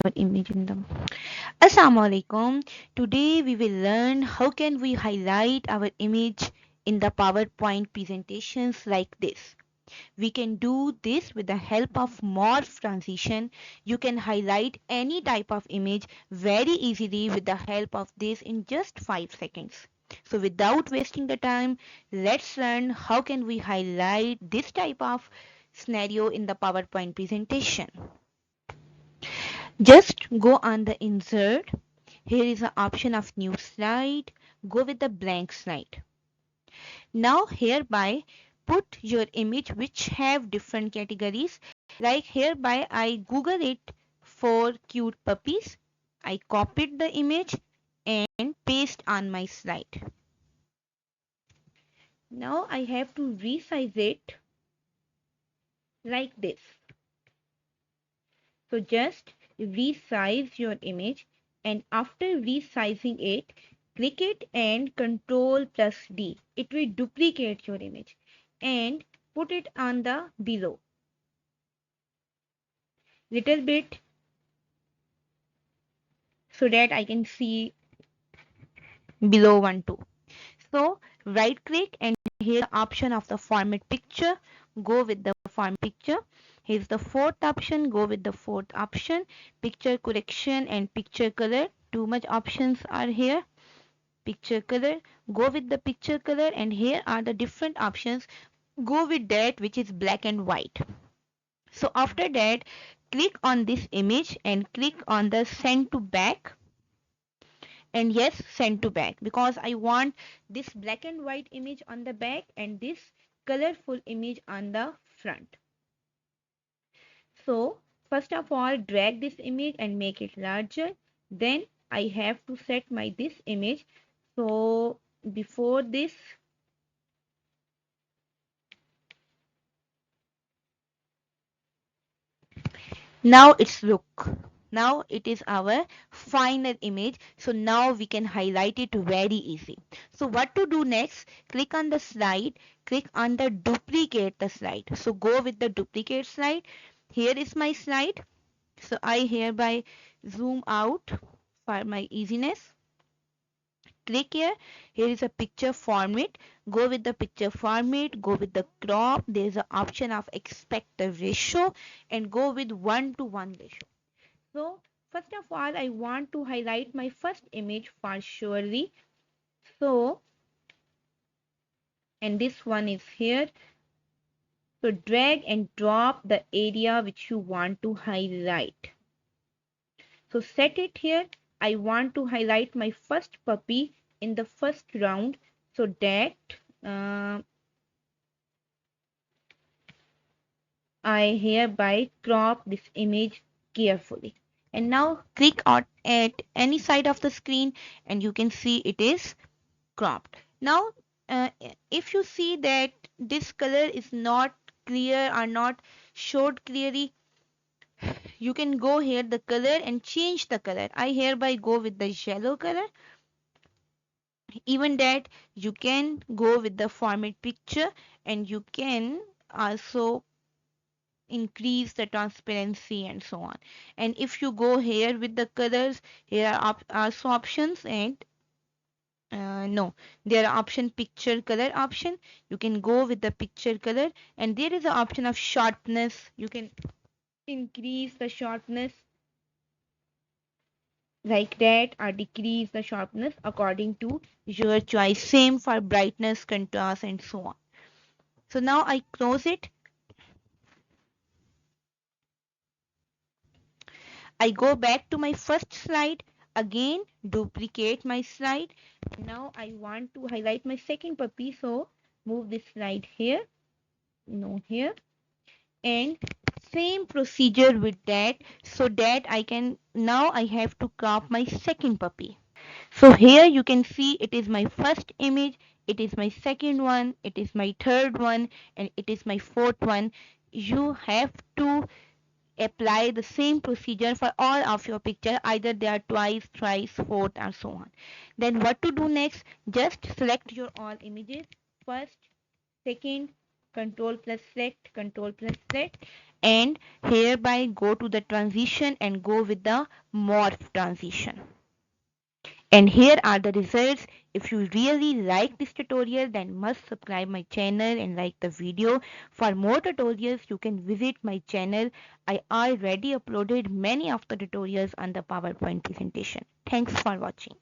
our image in them. Assalamu alaikum. Today we will learn how can we highlight our image in the PowerPoint presentations like this. We can do this with the help of Morph transition. You can highlight any type of image very easily with the help of this in just 5 seconds. So without wasting the time, let's learn how can we highlight this type of scenario in the PowerPoint presentation. Just go on the insert. Here is the option of new slide. Go with the blank slide. Now hereby put your image which have different categories. Like hereby I Google it for cute puppies. I copied the image and paste on my slide. Now I have to resize it like this. So just resize your image, and after resizing it, click it and Control plus D. It will duplicate your image and put it on the below. Little bit so that I can see below one too. So right click and here the option of the format picture. Go with the format picture. Here's the fourth option. Go with the fourth option. Picture correction and picture color. Too much options are here. Picture color. Go with the picture color, and here are the different options. Go with that which is black and white. So after that, click on this image and click on the send to back, and yes, send to back, because I want this black and white image on the back and this colorful image on the front. So first of all, drag this image and make it larger. Then I have to set my this image. So before this, now it's look. Now it is our final image. So now we can highlight it very easy. So what to do next? Click on the slide, click on the duplicate the slide. So go with the duplicate slide. Here is my slide. So I hereby zoom out for my easiness. Click here. Here is a picture format. Go with the picture format. Go with the crop. There is an option of expect the ratio and go with 1:1 ratio. So first of all, I want to highlight my first image for surely. So, and this one is here. So drag and drop the area which you want to highlight. So set it here. I want to highlight my first puppy in the first round. So that uh, I hereby crop this image carefully. And now click on at any side of the screen and you can see it is cropped. Now, uh, if you see that this color is not clear or not showed clearly, you can go here the color and change the color. I hereby go with the yellow color. Even that you can go with the format picture, and you can also increase the transparency and so on. And if you go here with the colors, here are also options, and no, there are option picture color option. You can go with the picture color, and there is an option of sharpness. You can increase the sharpness like that or decrease the sharpness according to your choice. Same for brightness, contrast, and so on. So now I close it. I go back to my first slide. Again, duplicate my slide. Now I want to highlight my second puppy. So move this slide here. No, here. And same procedure with that, so that I can, now I have to crop my second puppy. So here you can see it is my first image, it is my second one, it is my third one, and it is my fourth one. You have to apply the same procedure for all of your picture, either they are twice, thrice, fourth, and so on. Then what to do next? Just select your all images, first, second, control plus select, and hereby go to the transition and go with the morph transition. And here are the results. If you really like this tutorial, then must subscribe my channel and like the video. For more tutorials, you can visit my channel. I already uploaded many of the tutorials on the PowerPoint presentation. Thanks for watching.